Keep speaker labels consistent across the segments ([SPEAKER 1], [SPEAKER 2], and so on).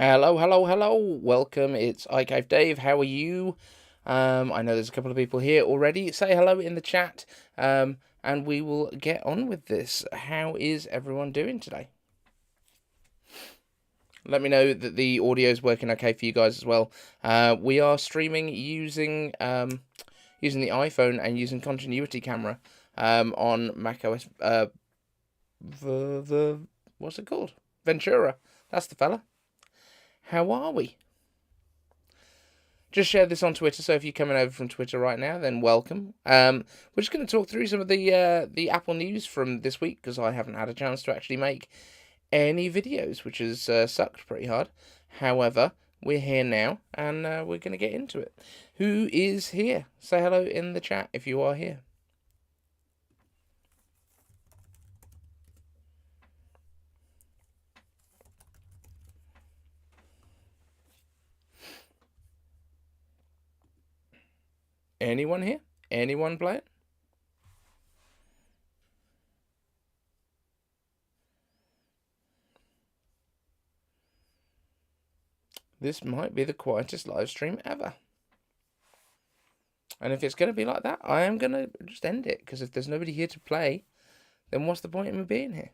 [SPEAKER 1] Hello, hello, hello. Welcome. It's iCave Dave. How are you? I know there's a couple of people here already. Say hello in the chat, and we will get on with this. How is everyone doing today? Let me know that the audio is working okay for you guys as well. We are streaming using the iPhone and using continuity camera on macOS. What's it called? Ventura. That's the fella. How are we? Just share this on Twitter, so if you're coming over from Twitter right now, then welcome. We're just going to talk through some of the Apple news from this week, because I haven't had a chance to actually make any videos, which has sucked pretty hard. However, we're here now, and we're going to get into it. Who is here? Say hello in the chat if you are here. Anyone here? Anyone playing? This might be the quietest live stream ever. And if it's going to be like that, I am going to just end it, because if there's nobody here to play, then what's the point in me being here?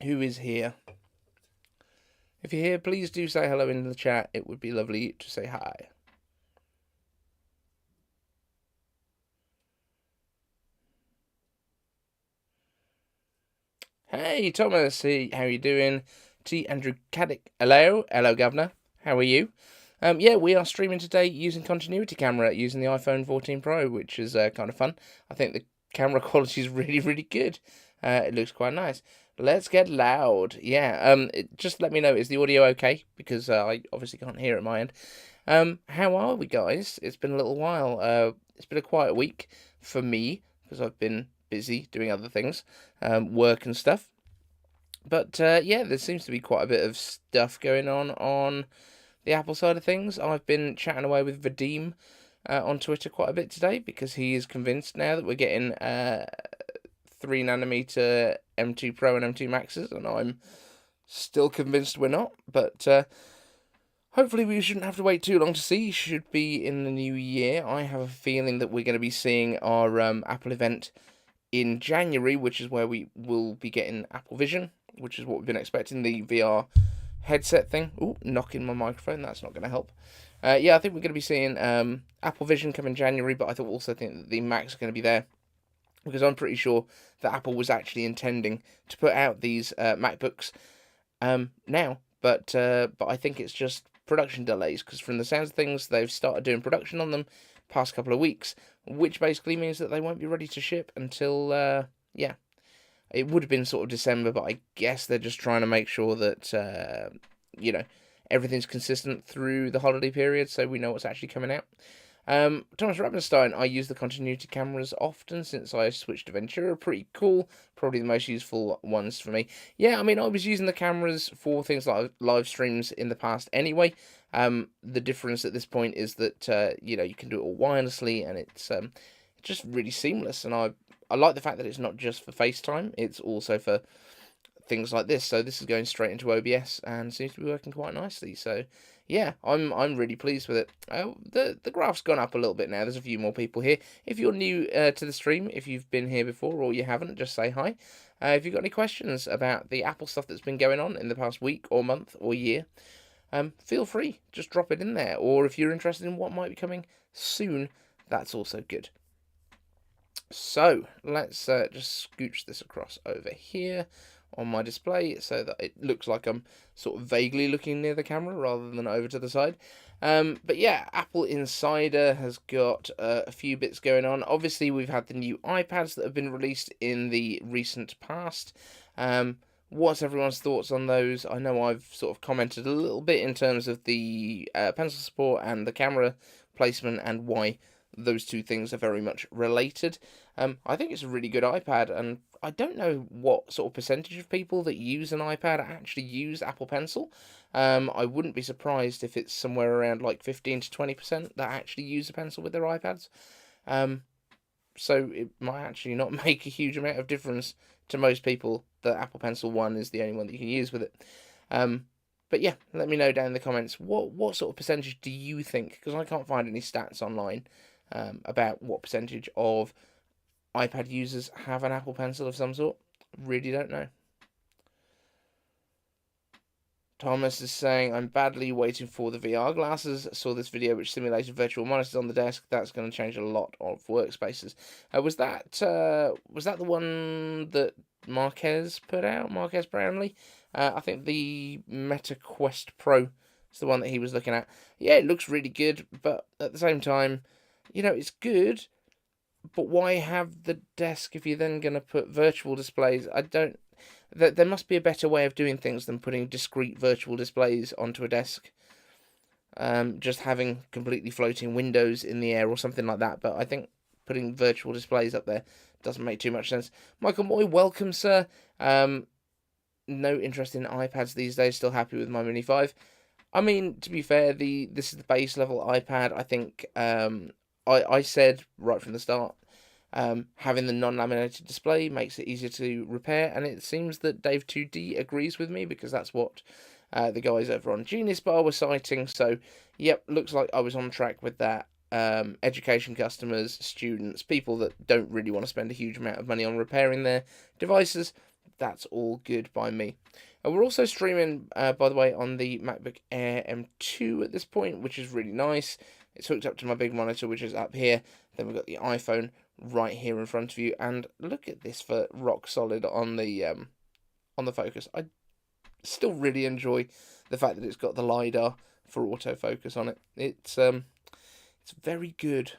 [SPEAKER 1] Who is here? If you're here, please do say hello in the chat. It would be lovely to say hi. Hey, Thomas. Hey, how you doing? T. Andrew Caddick. Hello. Hello, Governor. How are you? Yeah, we are streaming today using continuity camera, using the iPhone 14 Pro, which is kind of fun. I think the camera quality is really, really good. It looks quite nice. Let's get loud. Yeah. Just let me know. Is the audio okay? Because I obviously can't hear it at my end. How are we, guys? It's been a little while. It's been a quiet week for me because I've been busy doing other things, work and stuff. But yeah, there seems to be quite a bit of stuff going on the Apple side of things. I've been chatting away with Vadim on Twitter quite a bit today, because he is convinced now that we're getting 3nm M2 Pro and M2 Maxes, and I'm still convinced we're not. But hopefully we shouldn't have to wait too long to see. Should be in the new year. I have a feeling that we're going to be seeing our Apple event in January, which is where we will be getting Apple Vision, which is what we've been expecting, the VR headset thing. Ooh, knocking my microphone, that's not going to help. Yeah, I think we're going to be seeing Apple Vision come in January, but I also think that the Macs are going to be there, because I'm pretty sure that Apple was actually intending to put out these MacBooks now, but I think it's just production delays, because from the sounds of things, they've started doing production on them past couple of weeks, which basically means that they won't be ready to ship until, yeah, it would have been sort of December, but I guess they're just trying to make sure that, you know, everything's consistent through the holiday period, so we know what's actually coming out. Thomas Rappenstein, I use the continuity cameras often since I switched to Ventura. Pretty cool. Probably the most useful ones for me. Yeah, I mean, I was using the cameras for things like live streams in the past anyway. The difference at this point is that, you know, you can do it all wirelessly, and it's just really seamless. And I like the fact that it's not just for FaceTime, it's also for things like this. So this is going straight into OBS and seems to be working quite nicely. So yeah, I'm really pleased with it. The graph's gone up a little bit now. There's a few more people here. If you're new to the stream, if you've been here before or you haven't, just say hi. If you've got any questions about the Apple stuff that's been going on in the past week or month or year, feel free, just drop it in there. Or if you're interested in what might be coming soon, that's also good. So let's just scooch this across over here on my display so that it looks like I'm sort of vaguely looking near the camera rather than over to the side. But yeah, Apple Insider has got a few bits going on. Obviously, we've had the new iPads that have been released in the recent past. What's everyone's thoughts on those? I know I've sort of commented a little bit in terms of the pencil support and the camera placement, and why those two things are very much related. I think it's a really good iPad, and I don't know what sort of percentage of people that use an iPad actually use Apple Pencil. I wouldn't be surprised if it's somewhere around like 15 to 20% that actually use a pencil with their iPads. Um, so it might actually not make a huge amount of difference to most people that Apple Pencil 1 is the only one that you can use with it. Um, but yeah, let me know down in the comments what sort of percentage do you think? Because I can't find any stats online about what percentage of iPad users have an Apple Pencil of some sort. Really don't know. Thomas is saying, I'm badly waiting for the VR glasses. Saw this video which simulated virtual monitors on the desk. That's going to change a lot of workspaces. Was that the one that Marques put out? Marques Brownlee? I think the Meta Quest Pro is the one that he was looking at. Yeah, it looks really good, but at the same time, it's good, but why have the desk if you're then going to put virtual displays? There must be a better way of doing things than putting discrete virtual displays onto a desk. Just having completely floating windows in the air or something like that. But I think putting virtual displays up there doesn't make too much sense. Michael Moy, welcome, sir. No interest in iPads these days. Still happy with my Mini 5. I mean, to be fair, this is the base level iPad. I think I said right from the start, having the non-laminated display makes it easier to repair, and it seems that Dave 2D agrees with me, because that's what the guys over on Genius Bar were citing. So, yep, looks like I was on track with that. Education customers, students, people that don't really want to spend a huge amount of money on repairing their devices, that's all good by me. We're also streaming, by the way, on the MacBook Air M2 at this point, which is really nice. It's hooked up to my big monitor, which is up here. Then we've got the iPhone right here in front of you, and look at this for rock solid on the focus. I still really enjoy the fact that it's got the LiDAR for autofocus on it. It's very good.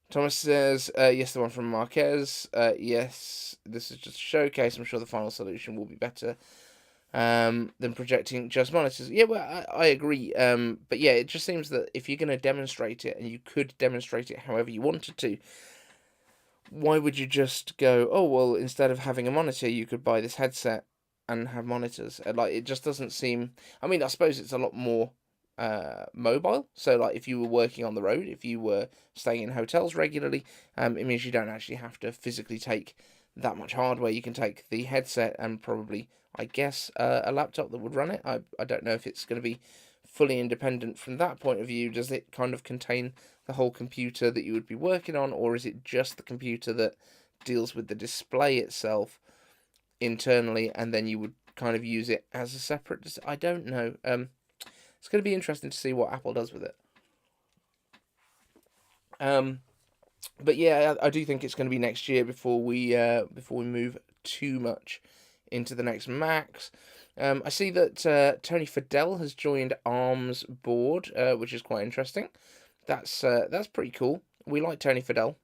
[SPEAKER 1] Thomas says, yes, the one from Marques. Yes, this is just a showcase. I'm sure the final solution will be better than projecting just monitors. Yeah, well, I agree. But yeah, it just seems that if you're going to demonstrate it, and you could demonstrate it however you wanted to, why would you just go, oh, well, instead of having a monitor, you could buy this headset and have monitors? Like, it just doesn't seem... I mean, I suppose it's a lot more mobile. So, like, if you were working on the road, if you were staying in hotels regularly, it means you don't actually have to physically take that much hardware. You can take the headset and probably, I guess, a laptop that would run it. I don't know if it's going to be fully independent from that point of view. Does it kind of contain the whole computer that you would be working on, or is it just the computer that deals with the display itself internally, and then you would kind of use it as a separate... I don't know. It's going to be interesting to see what Apple does with it. But yeah, I do think it's going to be next year before we move too much into the next Macs. I see that Tony Fadell has joined ARM's board, which is quite interesting. That's pretty cool. We like Tony Fadell.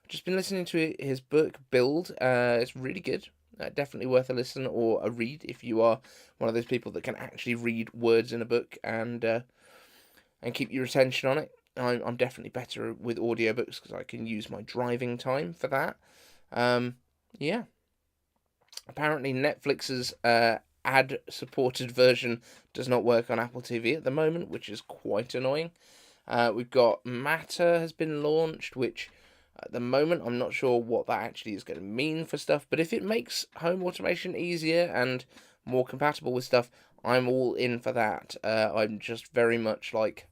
[SPEAKER 1] Just been listening to his book Build. It's really good. Definitely worth a listen or a read if you are one of those people that can actually read words in a book and keep your attention on it. I'm definitely better with audiobooks because I can use my driving time for that. Yeah. Apparently Netflix's ad-supported version does not work on Apple TV at the moment, which is quite annoying. We've got Matter has been launched, which at the moment I'm not sure what that actually is going to mean for stuff, but if it makes home automation easier and more compatible with stuff, I'm all in for that. I'm just very much like...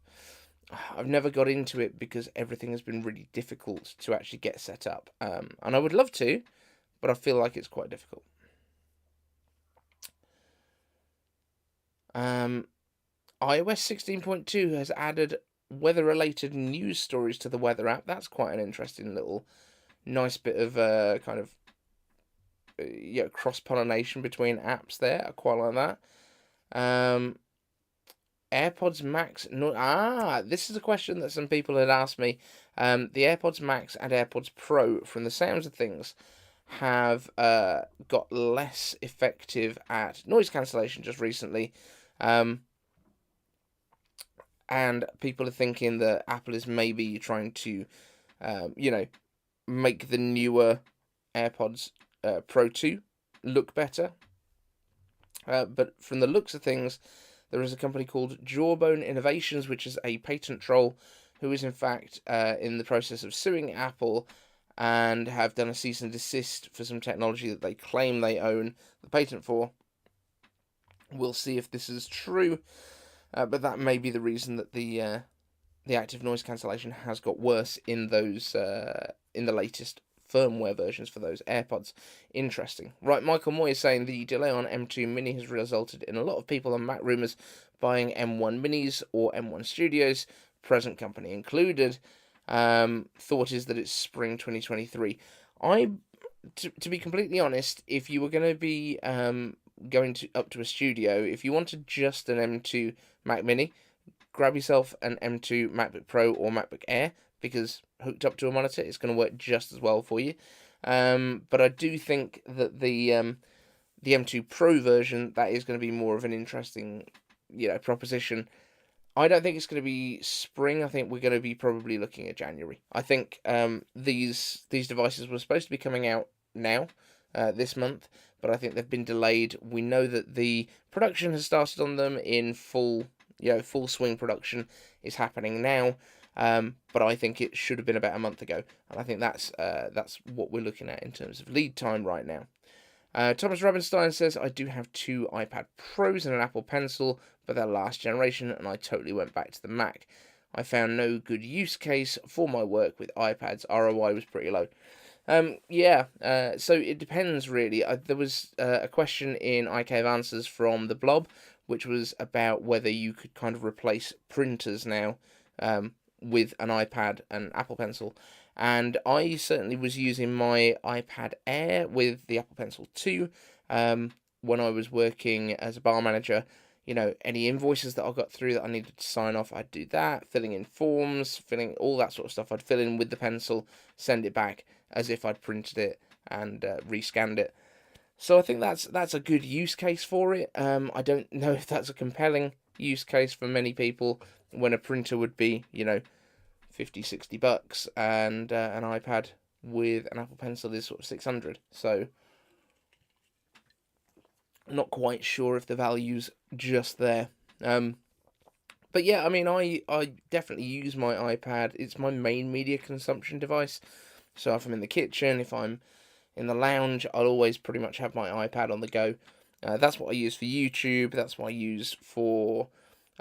[SPEAKER 1] I've never got into it because everything has been really difficult to actually get set up. And I would love to, but I feel like it's quite difficult. iOS 16.2 has added weather-related news stories to the weather app. That's quite an interesting little, nice bit of kind of cross-pollination between apps there. I quite like that. AirPods Max. No, this is a question that some people had asked me. The AirPods Max and AirPods Pro, from the sounds of things, have got less effective at noise cancellation just recently. And people are thinking that Apple is maybe trying to, make the newer AirPods Pro 2 look better. But from the looks of things, there is a company called Jawbone Innovations, which is a patent troll who is in fact in the process of suing Apple and have done a cease and desist for some technology that they claim they own the patent for. We'll see if this is true, but that may be the reason that the active noise cancellation has got worse in those in the latest firmware versions for those AirPods. Interesting. Right, Michael Moy is saying the delay on M2 Mini has resulted in a lot of people on Mac Rumors buying M1 Minis or M1 Studios, present company included. Thought is that it's spring 2023. To be completely honest, if you were going to be going up to a studio, if you wanted just an M2 Mac Mini, grab yourself an M2 MacBook Pro or MacBook Air, because hooked up to a monitor, it's going to work just as well for you. But I do think that the M2 Pro version, that is going to be more of an interesting, proposition. I don't think it's going to be spring. I think we're going to be probably looking at January. I think these devices were supposed to be coming out now, this month, but I think they've been delayed. We know that the production has started on them in full swing production is happening now. But I think it should have been about a month ago, and I think that's what we're looking at in terms of lead time right now. Thomas Rabenstein says, I do have 2 iPad Pros and an Apple Pencil, but they're last generation, and I totally went back to the Mac. I found no good use case for my work with iPads. ROI was pretty low. So it depends, really. There was a question in iCave Answers from the Blob, which was about whether you could kind of replace printers now with an iPad and Apple Pencil. And I certainly was using my iPad Air with the Apple Pencil 2 when I was working as a bar manager. Any invoices that I got through that I needed to sign off, I'd do that, filling in forms, filling all that sort of stuff. I'd fill in with the pencil, send it back as if I'd printed it and rescanned it. So I think that's a good use case for it. I don't know if that's a compelling use case for many people when a printer would be, $50, $60 and an iPad with an Apple Pencil is sort of $600. So not quite sure if the value's just there. But yeah, I mean, I definitely use my iPad. It's my main media consumption device. So if I'm in the kitchen, if I'm in the lounge, I'll always pretty much have my iPad on the go. That's what I use for YouTube. That's what I use for,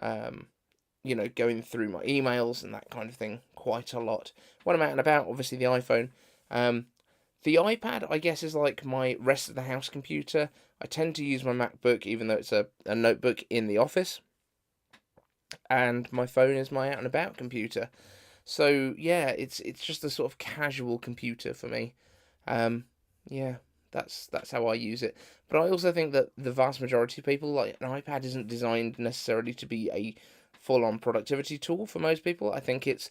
[SPEAKER 1] going through my emails and that kind of thing quite a lot. When I'm out and about, obviously the iPhone. The iPad, I guess, is like my rest of the house computer. I tend to use my MacBook, even though it's a notebook, in the office. And my phone is my out and about computer. So yeah, it's just a sort of casual computer for me. That's how I use it. But I also think that the vast majority of people, like, an iPad isn't designed necessarily to be a full-on productivity tool for most people. I think it's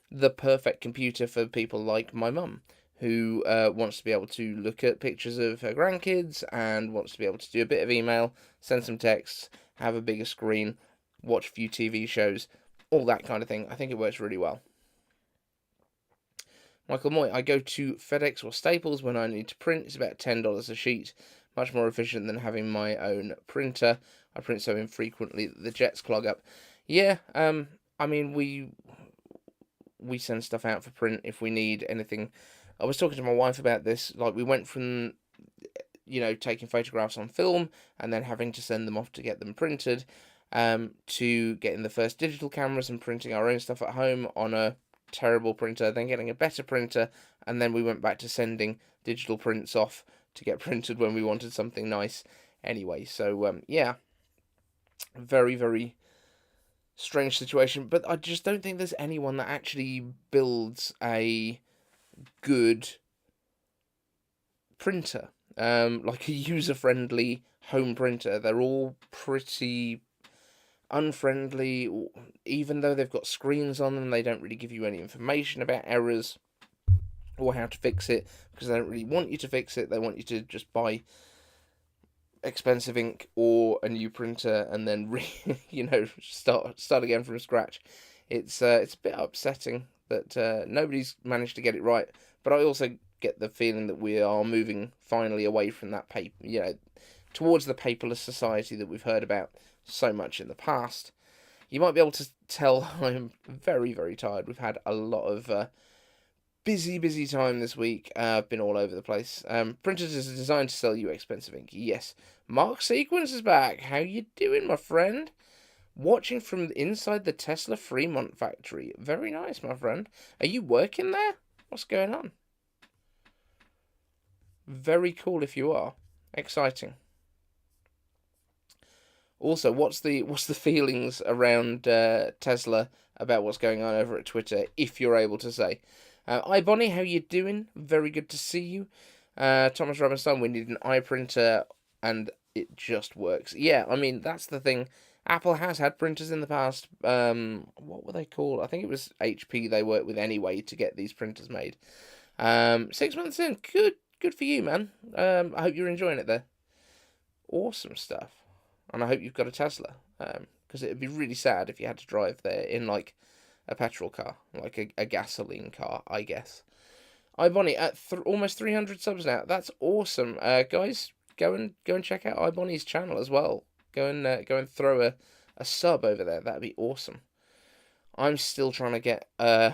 [SPEAKER 1] the perfect computer for people like my mum, who wants to be able to look at pictures of her grandkids and wants to be able to do a bit of email, send some texts, have a bigger screen, watch a few TV shows, all that kind of thing. I think it works really well. Michael Moy, I go to FedEx or Staples when I need to print. It's about $10 a sheet. Much more efficient than having my own printer. I print so infrequently that the jets clog up. Yeah, I mean, we send stuff out for print if we need anything. I was talking to my wife about this. Like, we went from, taking photographs on film and then having to send them off to get them printed, to getting the first digital cameras and printing our own stuff at home on a terrible printer, then getting a better printer, and then we went back to sending digital prints off to get printed when we wanted something nice anyway. So, very, very strange situation, but I just don't think there's anyone that actually builds a good printer, like a user-friendly home printer. They're all pretty unfriendly. Even though they've got screens on them, they don't really give you any information about errors or how to fix it, because they don't really want you to fix it. They want you to just buy expensive ink or a new printer and then start again from scratch. It's a bit upsetting that nobody's managed to get it right. But I also get the feeling that we are moving finally away from that towards the paperless society that we've heard about so much in the past. You might be able to tell I'm very, very tired. We've had a lot of busy time this week. I've been all over the place. Printers is designed to sell you expensive ink. Yes. Mark Sequence is back. How you doing, my friend? Watching from inside the Tesla Fremont factory. Very nice, my friend. Are you working there? What's going on? Very cool if you are. Exciting. Also, what's the feelings around Tesla about what's going on over at Twitter, if you're able to say? Hi, Bonnie, how you doing? Very good to see you. Thomas Robinson, we need an iPrinter, and it just works. Yeah, I mean, that's the thing. Apple has had printers in the past. What were they called? I think it was HP they worked with anyway to get these printers made. 6 months in. Good for you, man. I hope you're enjoying it there. Awesome stuff. And I hope you've got a Tesla. Because it'd be really sad if you had to drive there in, like, a petrol car. Like a gasoline car, I guess. iBonnie at almost 300 subs now. That's awesome. Guys, go and check out iBonnie's channel as well. Go and throw a sub over there. That'd be awesome. I'm still trying to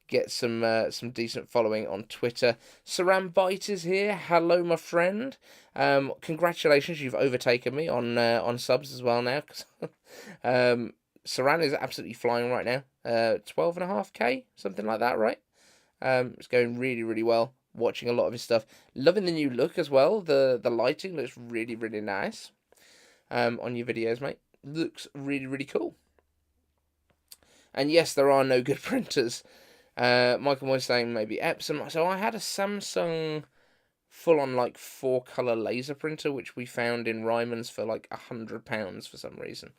[SPEAKER 1] get some decent following on Twitter. Saran Bite is here. Hello, my friend. Congratulations, you've overtaken me on subs as well now. Saran is absolutely flying right now. 12.5k, something like that, right? It's going really, really well. Watching a lot of his stuff. Loving the new look as well. The lighting looks really, really nice. On your videos, mate. Looks really, really cool. And yes, there are no good printers. Michael was saying maybe Epson. So I had a Samsung full-on like 4-color laser printer, which we found in Ryman's for like £100 for some reason.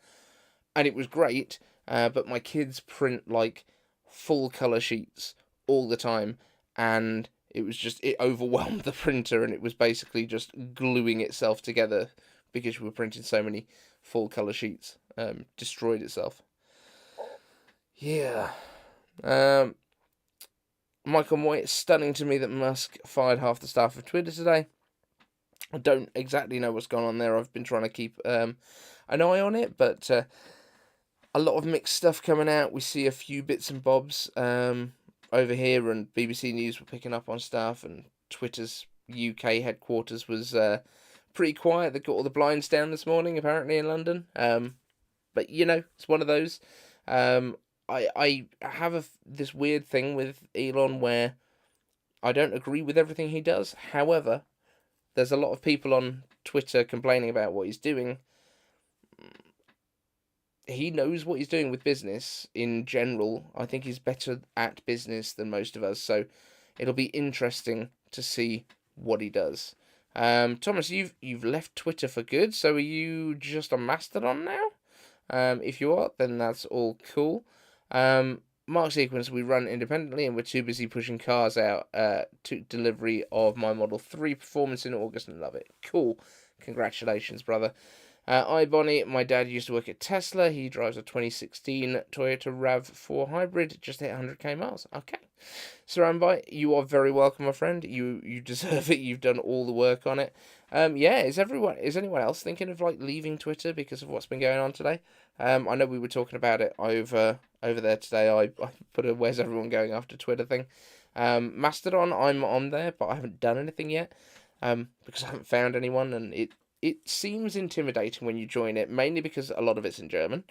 [SPEAKER 1] And it was great, but my kids print like full-color sheets all the time, and it overwhelmed the printer, and it was basically just gluing itself together because we were printing so many full-color sheets. Destroyed itself. Yeah. Michael Moy, it's stunning to me that Musk fired half the staff of Twitter today. I don't exactly know what's going on there. I've been trying to keep an eye on it, but a lot of mixed stuff coming out. We see a few bits and bobs over here, and BBC News were picking up on stuff, and Twitter's UK headquarters was pretty quiet. They got all the blinds down this morning, apparently, in London. But, it's one of those. I have this weird thing with Elon where I don't agree with everything he does. However, there's a lot of people on Twitter complaining about what he's doing. He knows what he's doing with business in general. I think he's better at business than most of us, so it'll be interesting to see what he does. Thomas, you've left Twitter for good, so are you just on Mastodon now? If you are, then that's all cool. Mark Sequence, we run independently and we're too busy pushing cars out to delivery of my Model 3 Performance in August and love it. Cool. Congratulations, brother. Bonnie, my dad used to work at Tesla. He drives a 2016 Toyota RAV4 hybrid, just hit 100k miles. Okay. Sarambai, you are very welcome, my friend. You deserve it. You've done all the work on it. Is anyone else thinking of like leaving Twitter because of what's been going on today? I know we were talking about it over there today. I put a "Where's everyone going after Twitter" thing. Mastodon, I'm on there, but I haven't done anything yet. Because I haven't found anyone, and it seems intimidating when you join it, mainly because a lot of it's in German,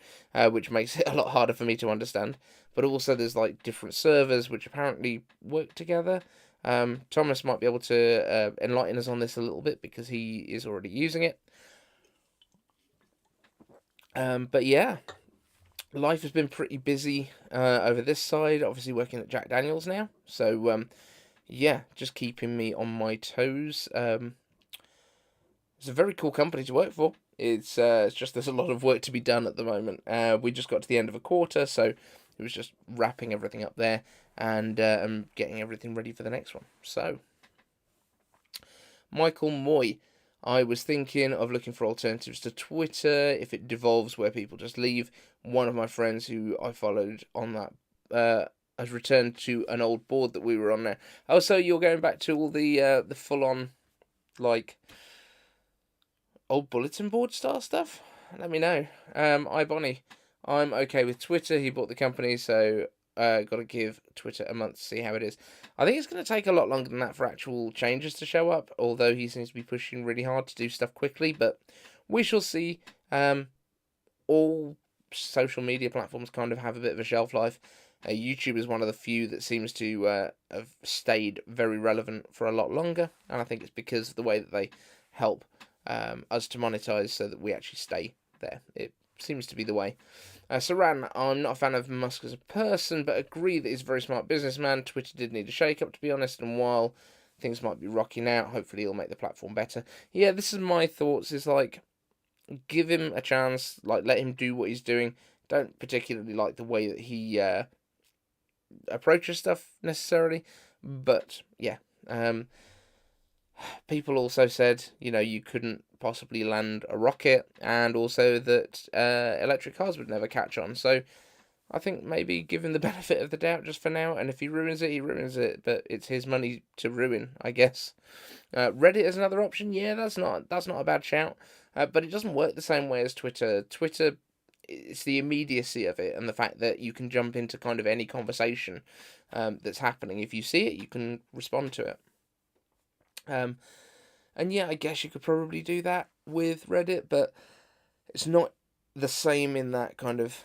[SPEAKER 1] which makes it a lot harder for me to understand. But also there's like different servers which apparently work together. Thomas might be able to enlighten us on this a little bit because he is already using it. But yeah, life has been pretty busy over this side, obviously working at Jack Daniels now. So, yeah, just keeping me on my toes. It's a very cool company to work for. It's just there's a lot of work to be done at the moment. We just got to the end of a quarter, so it was just wrapping everything up there and getting everything ready for the next one. So, Michael Moy, I was thinking of looking for alternatives to Twitter if it devolves where people just leave. One of my friends who I followed on that has returned to an old board that we were on now. Oh, so you're going back to all the full on like old bulletin board style stuff? Let me know. iBonnie, I'm okay with Twitter. He bought the company, so got to give Twitter a month to see how it is. I think it's going to take a lot longer than that for actual changes to show up, although he seems to be pushing really hard to do stuff quickly, but we shall see. All social media platforms kind of have a bit of a shelf life. YouTube is one of the few that seems to have stayed very relevant for a lot longer, and I think it's because of the way that they help us to monetize so that we actually stay there. It seems to be the way. Saran, I'm not a fan of Musk as a person, but agree that he's a very smart businessman. Twitter did need a shake-up, to be honest, and while things might be rocking out, hopefully he'll make the platform better. Yeah, this is my thoughts, is like, give him a chance, like, let him do what he's doing. Don't particularly like the way that he approaches stuff, necessarily, but, yeah. People also said, you couldn't possibly land a rocket, and also that electric cars would never catch on. So I think maybe give him the benefit of the doubt just for now, and if he ruins it, he ruins it. But it's his money to ruin, I guess. Reddit is another option. Yeah, that's not a bad shout, but it doesn't work the same way as Twitter. Twitter, it's the immediacy of it and the fact that you can jump into kind of any conversation that's happening. If you see it, you can respond to it. And yeah, I guess you could probably do that with Reddit, but it's not the same in that kind of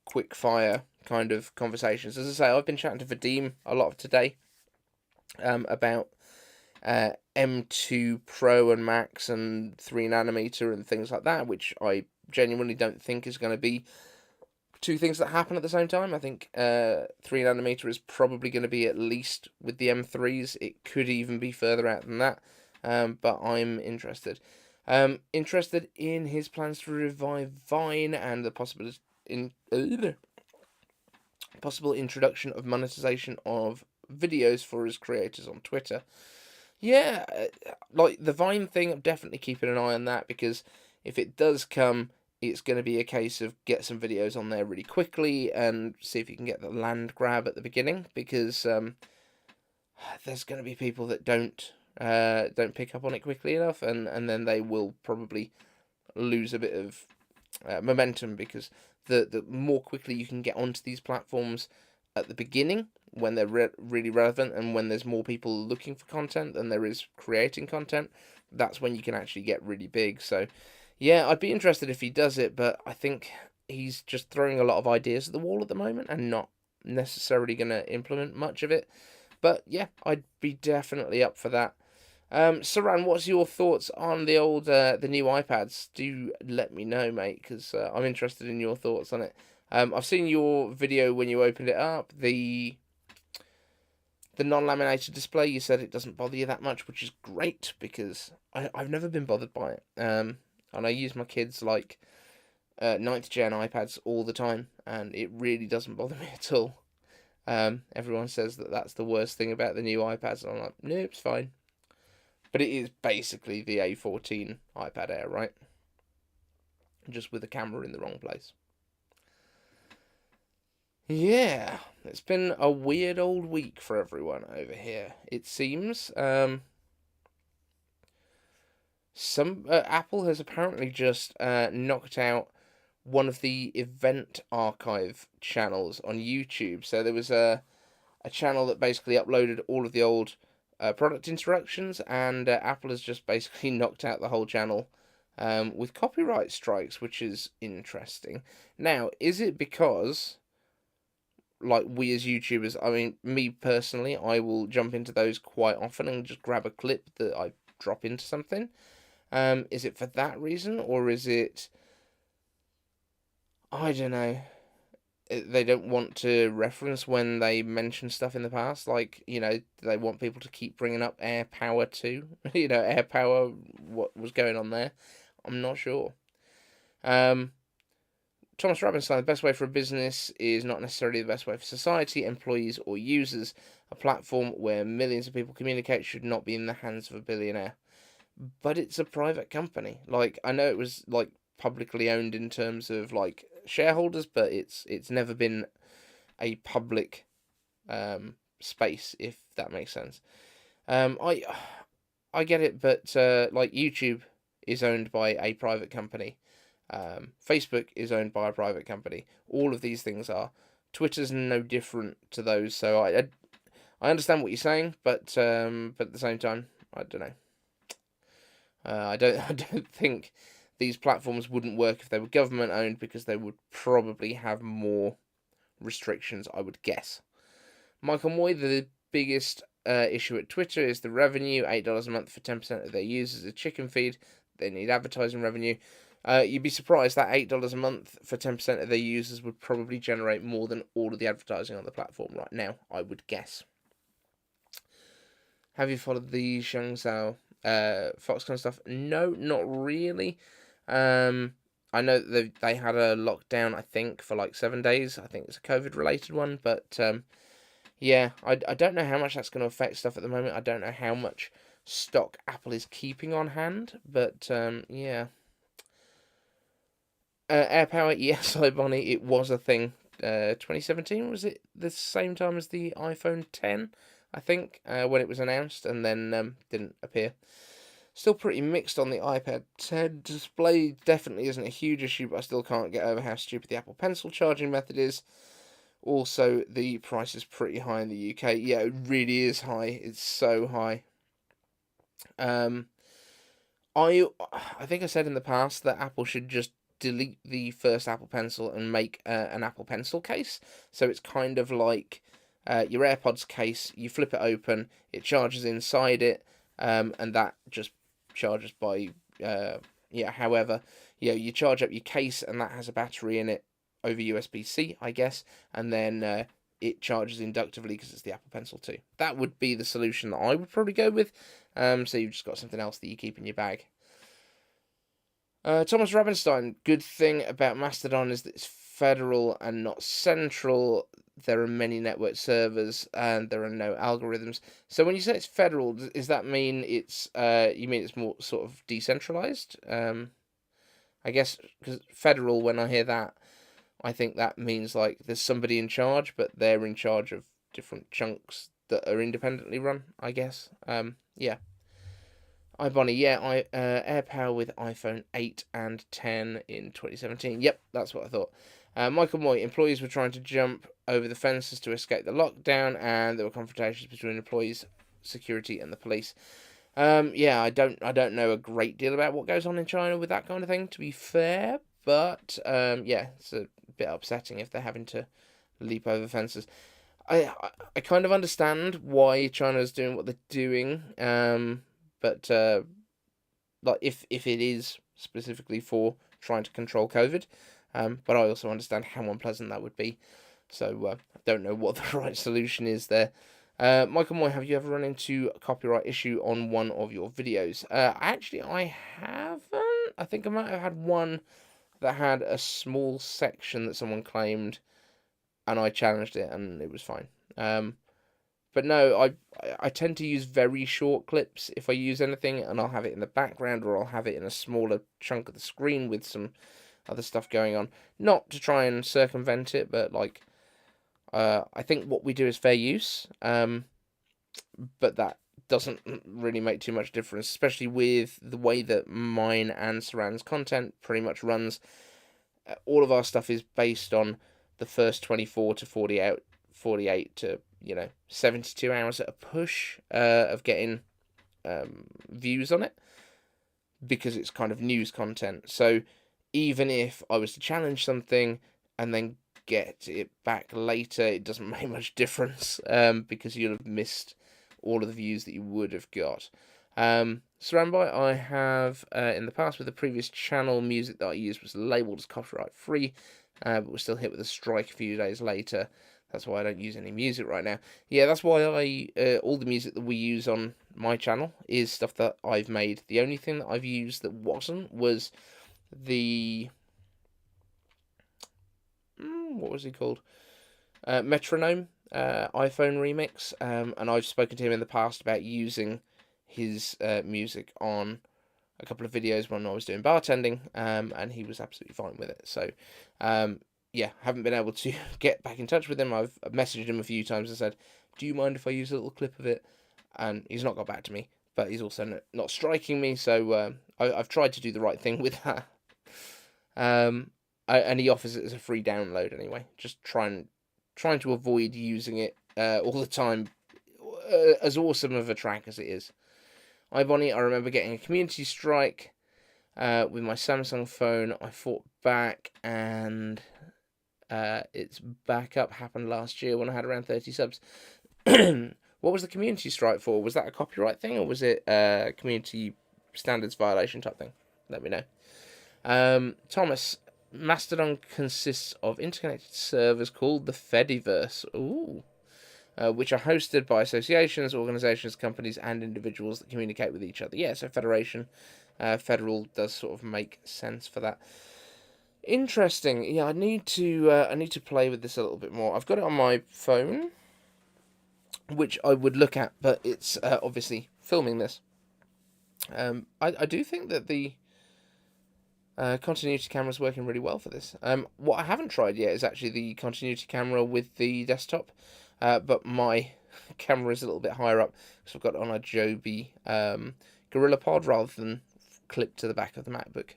[SPEAKER 1] quick fire kind of conversations. As I say, I've been chatting to Vadim a lot of today about M2 Pro and Max and 3nm and things like that, which I genuinely don't think is going to be two things that happen at the same time. I think 3nm is probably going to be at least with the M3s. It could even be further out than that, but I'm interested. Interested in his plans to revive Vine and the possible introduction of monetization of videos for his creators on Twitter. Yeah, like the Vine thing, I'm definitely keeping an eye on that, because if it does come, it's going to be a case of get some videos on there really quickly and see if you can get the land grab at the beginning, because there's going to be people that don't pick up on it quickly enough, and then they will probably lose a bit of momentum, because the more quickly you can get onto these platforms at the beginning, when they're really relevant and when there's more people looking for content than there is creating content, that's when you can actually get really big. So yeah, I'd be interested if he does it, but I think he's just throwing a lot of ideas at the wall at the moment and not necessarily going to implement much of it. But yeah, I'd be definitely up for that. Saran, what's your thoughts on the new iPads? Do let me know, mate, because I'm interested in your thoughts on it. I've seen your video when you opened it up. The non-laminated display, you said it doesn't bother you that much, which is great, because I've never been bothered by it. And I use my kids' 9th gen iPads all the time, and it really doesn't bother me at all. Everyone says that that's the worst thing about the new iPads, and I'm like, no, it's fine. But it is basically the A14 iPad Air, right? Just with the camera in the wrong place. Yeah, it's been a weird old week for everyone over here, it seems. Apple has apparently just knocked out one of the event archive channels on YouTube. So there was a channel that basically uploaded all of the old product instructions, and Apple has just basically knocked out the whole channel with copyright strikes, which is interesting. Now, is it because, like, we as YouTubers, I mean, me personally, I will jump into those quite often and just grab a clip that I drop into something? Is it for that reason, or is it, I don't know, they don't want to reference when they mention stuff in the past? Like, they want people to keep bringing up AirPower 2, AirPower, what was going on there? I'm not sure. Thomas Robinson, the best way for a business is not necessarily the best way for society, employees, or users. A platform where millions of people communicate should not be in the hands of a billionaire. But it's a private company. Like, I know it was, publicly owned in terms of, shareholders, but it's never been a public space, if that makes sense. I get it, but like YouTube is owned by a private company. Facebook is owned by a private company. All of these things are. Twitter's no different to those. So I understand what you're saying, but at the same time, I don't know. I don't think these platforms wouldn't work if they were government owned, because they would probably have more restrictions, I would guess. Michael Moy, the biggest issue at Twitter is the revenue. $8 a month for 10% of their users, a chicken feed. They need advertising revenue. You'd be surprised that $8 a month for 10% of their users would probably generate more than all of the advertising on the platform right now, I would guess. Have you followed the Shang Zhao Foxconn stuff? No, not really. I know that they had a lockdown, I think, for like 7 days. I think it's a COVID-related one, but yeah, I don't know how much that's going to affect stuff at the moment. I don't know how much stock Apple is keeping on hand, but yeah. AirPower, yes, Bonnie, it was a thing. 2017, was it the same time as the iPhone 10, I think, when it was announced, and then didn't appear. Still pretty mixed on the iPad 10. Display definitely isn't a huge issue, but I still can't get over how stupid the Apple Pencil charging method is. Also, the price is pretty high in the UK. Yeah, it really is high. It's so high. I think I said in the past that Apple should just delete the first Apple Pencil and make an Apple Pencil case. So it's kind of like your AirPods case. You flip it open, it charges inside it, and that just charges by however, you charge up your case, and that has a battery in it over USB-C, I guess, and then it charges inductively because it's the Apple Pencil 2. That would be the solution that I would probably go with. So you've just got something else that you keep in your bag. Thomas Rabenstein, good thing about Mastodon is that it's federal and not central. There are many network servers and there are no algorithms. So when you say it's federal, does that mean it's you mean it's more sort of decentralized? I guess because federal, when I hear that, I think that means like there's somebody in charge, but they're in charge of different chunks that are independently run, I guess. Yeah. Bonnie, yeah, AirPower with iPhone 8 and 10 in 2017. Yep, that's what I thought. Michael Moy, employees were trying to jump over the fences to escape the lockdown, and there were confrontations between employees, security, and the police. Yeah, I don't know a great deal about what goes on in China with that kind of thing, to be fair, but yeah, it's a bit upsetting if they're having to leap over fences. I kind of understand why China's doing what they're doing, but like if it is specifically for trying to control COVID, but I also understand how unpleasant that would be. So I don't know what the right solution is there. Michael Moy, have you ever run into a copyright issue on one of your videos? Actually, I haven't. I think I might have had one that had a small section that someone claimed, and I challenged it, and it was fine. But no, I tend to use very short clips if I use anything, and I'll have it in the background, or I'll have it in a smaller chunk of the screen with some other stuff going on. Not to try and circumvent it, but like, I think what we do is fair use, but that doesn't really make too much difference, especially with the way that mine and Saran's content pretty much runs. All of our stuff is based on the first 24 to 48 to 72 hours at a push of getting views on it, because it's kind of news content. So even if I was to challenge something and then get it back later, it doesn't make much difference, because you'll have missed all of the views that you would have got. Saranboy, I have in the past with the previous channel, music that I used was labelled as copyright free, but was still hit with a strike a few days later. That's why I don't use any music right now. Yeah, that's why all the music that we use on my channel is stuff that I've made. The only thing that I've used that wasn't was the what was he called? Metronome iPhone remix. And I've spoken to him in the past about using his music on a couple of videos when I was doing bartending, and he was absolutely fine with it. So, yeah, haven't been able to get back in touch with him. I've messaged him a few times and said, do you mind if I use a little clip of it? And he's not got back to me, but he's also not striking me, so I've tried to do the right thing with that. And he offers it as a free download anyway. Just trying to avoid using it all the time, as awesome of a track as it is. iBonnie, I remember getting a community strike with my Samsung phone. I fought back, and its backup happened last year when I had around 30 subs. What was the community strike for? Was that a copyright thing, or was it a community standards violation type thing? Let me know. Thomas, Mastodon consists of interconnected servers called the Fediverse. Ooh. Which are hosted by associations, organizations, companies, and individuals that communicate with each other. Yeah, so federation, federal does sort of make sense for that. Interesting. Yeah, I need to play with this a little bit more. I've got it on my phone, which I would look at, but it's obviously filming this. I do think that the continuity camera is working really well for this. What I haven't tried yet is actually the continuity camera with the desktop, but my camera is a little bit higher up, because I've got it on a Joby GorillaPod rather than clipped to the back of the MacBook.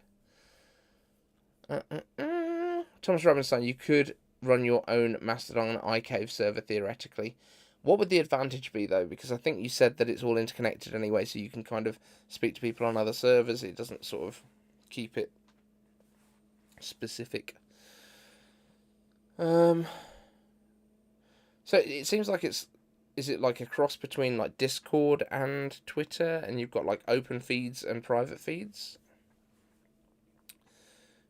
[SPEAKER 1] Thomas Robinson, you could run your own Mastodon iCave server theoretically. What would the advantage be, though? Because I think you said that it's all interconnected anyway, so you can kind of speak to people on other servers. It doesn't sort of keep it specific. So it seems like is it like a cross between like Discord and Twitter, and you've got like open feeds and private feeds?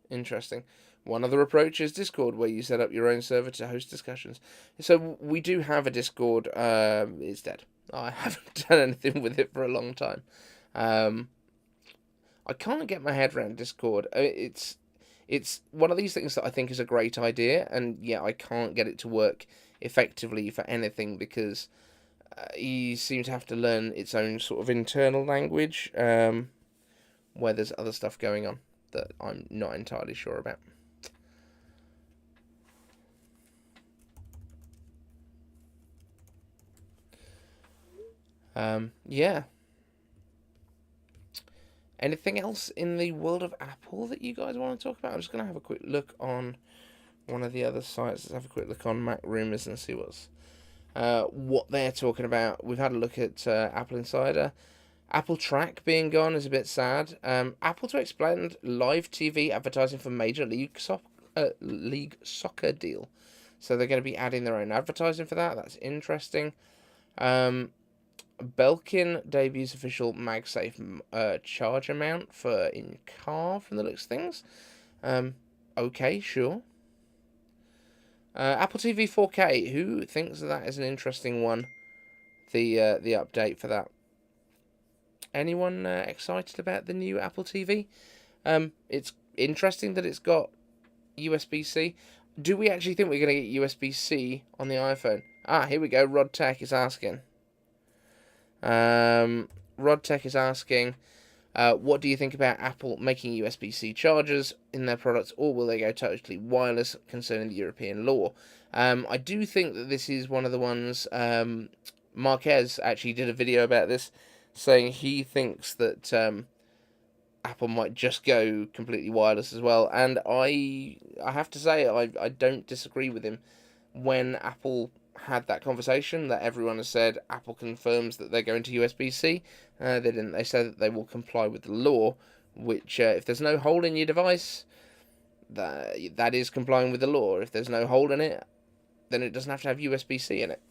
[SPEAKER 1] Interesting. One other approach is Discord, where you set up your own server to host discussions. So we do have a Discord. It's dead. I haven't done anything with it for a long time. I can't get my head around Discord. It's one of these things that I think is a great idea, and yeah, I can't get it to work effectively for anything, because you seem to have to learn its own sort of internal language, where there's other stuff going on that I'm not entirely sure about. Yeah. Anything else in the world of Apple that you guys want to talk about? I'm just going to have a quick look on one of the other sites. Let's have a quick look on Mac Rumors and see what they're talking about. We've had a look at Apple Insider. Apple Track being gone is a bit sad. Apple to explain live TV advertising for Major League Soccer deal. So they're going to be adding their own advertising for that. That's interesting. Belkin debuts official MagSafe charger mount for in-car from the looks of things. Okay, sure. Apple TV 4K. Who thinks that is an interesting one? The update for that. Anyone excited about the new Apple TV? It's interesting that it's got USB-C. Do we actually think we're going to get USB-C on the iPhone? Here we go. Rod Tech is asking. Rod Tech is asking, what do you think about Apple making USB-C chargers in their products, or will they go totally wireless concerning the European law? I do think that this is one of the ones. Marquez actually did a video about this, saying he thinks that Apple might just go completely wireless as well, and I have to say I don't disagree with him. When Apple had that conversation, that everyone has said Apple confirms that they're going to USB-C, they didn't. They said that they will comply with the law, which if there's no hole in your device, that is complying with the law. If there's no hole in it, then it doesn't have to have USB-C in it.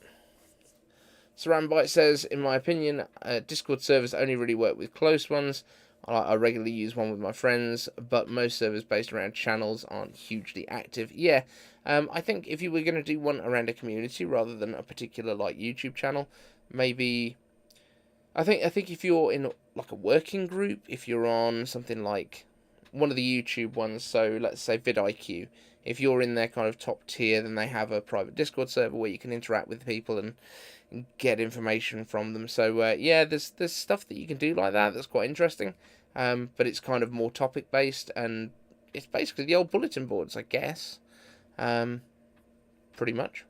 [SPEAKER 1] Sarambyte says, in my opinion, Discord servers only really work with close ones. I regularly use one with my friends, but most servers based around channels aren't hugely active. Yeah, I think if you were going to do one around a community rather than a particular like YouTube channel, maybe. I think if you're in like a working group, if you're on something like one of the YouTube ones, so let's say vidIQ, if you're in their kind of top tier, then they have a private Discord server where you can interact with people and get information from them. So yeah, there's stuff that you can do like that that's quite interesting, but it's kind of more topic based, and it's basically the old bulletin boards, I guess. Pretty much.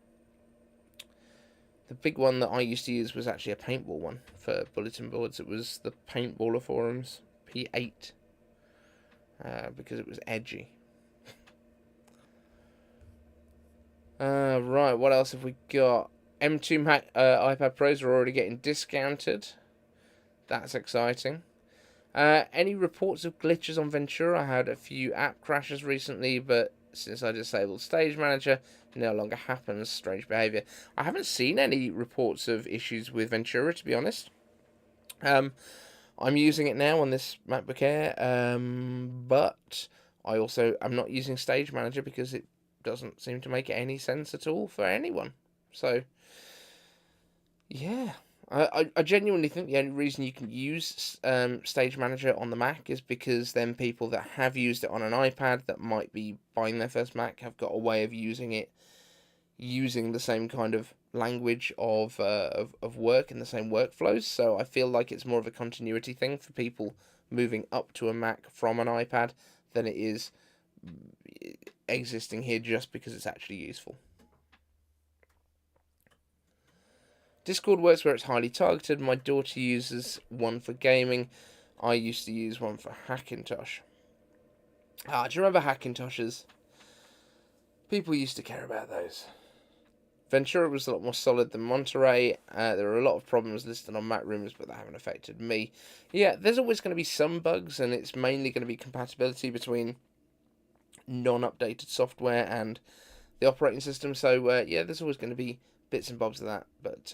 [SPEAKER 1] The big one that I used to use was actually a paintball one for bulletin boards. It was the Paintballer Forums P8 because it was edgy. Right, what else have we got? M2 Mac iPad Pros are already getting discounted. That's exciting. Any reports of glitches on Ventura? I had a few app crashes recently, but since I disabled Stage Manager, it no longer happens. Strange behaviour. I haven't seen any reports of issues with Ventura, to be honest. I'm using it now on this MacBook Air, but I'm not using Stage Manager because it doesn't seem to make any sense at all for anyone. So, yeah. I genuinely think the only reason you can use Stage Manager on the Mac is because then people that have used it on an iPad that might be buying their first Mac have got a way of using it, using the same kind of language of work and the same workflows. So I feel like it's more of a continuity thing for people moving up to a Mac from an iPad than it is existing here just because it's actually useful. Discord works where it's highly targeted. My daughter uses one for gaming. I used to use one for Hackintosh. Do you remember Hackintoshes? People used to care about those. Ventura was a lot more solid than Monterey. There are a lot of problems listed on Mac Rumors, but they haven't affected me. Yeah, there's always going to be some bugs, and it's mainly going to be compatibility between non-updated software and the operating system. So, yeah, there's always going to be bits and bobs of that. But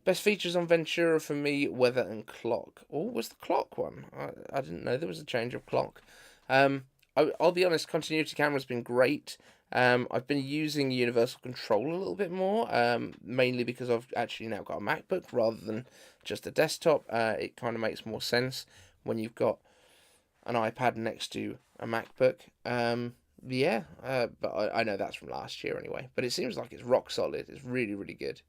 [SPEAKER 1] best features on Ventura for me, weather and clock. Oh, was the clock one? I didn't know there was a change of clock. I'll be honest, continuity camera's been great. I've been using Universal Control a little bit more, mainly because I've actually now got a MacBook rather than just a desktop. It kind of makes more sense when you've got an iPad next to a MacBook. But I know that's from last year anyway. But it seems like it's rock solid. It's really, really good.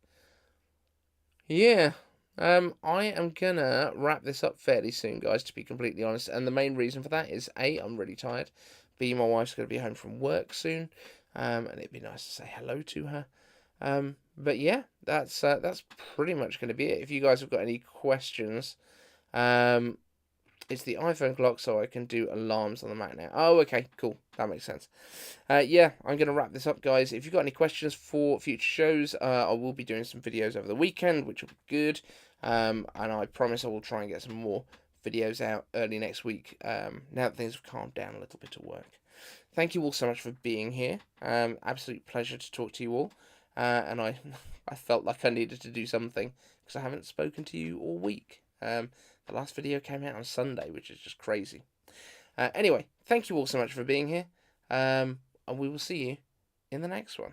[SPEAKER 1] Yeah. I am gonna wrap this up fairly soon, guys, to be completely honest. And the main reason for that is A, I'm really tired. B, my wife's gonna be home from work soon. And it'd be nice to say hello to her. But yeah, that's pretty much gonna be it. If you guys have got any questions, it's the iPhone clock, so I can do alarms on the Mac now. Oh, okay, cool. That makes sense. Yeah, I'm going to wrap this up, guys. If you've got any questions for future shows, I will be doing some videos over the weekend, which will be good. And I promise I will try and get some more videos out early next week, now that things have calmed down a little bit at work. Thank you all so much for being here. Absolute pleasure to talk to you all. And I felt like I needed to do something because I haven't spoken to you all week. The last video came out on Sunday, which is just crazy. Anyway, thank you all so much for being here. And we will see you in the next one.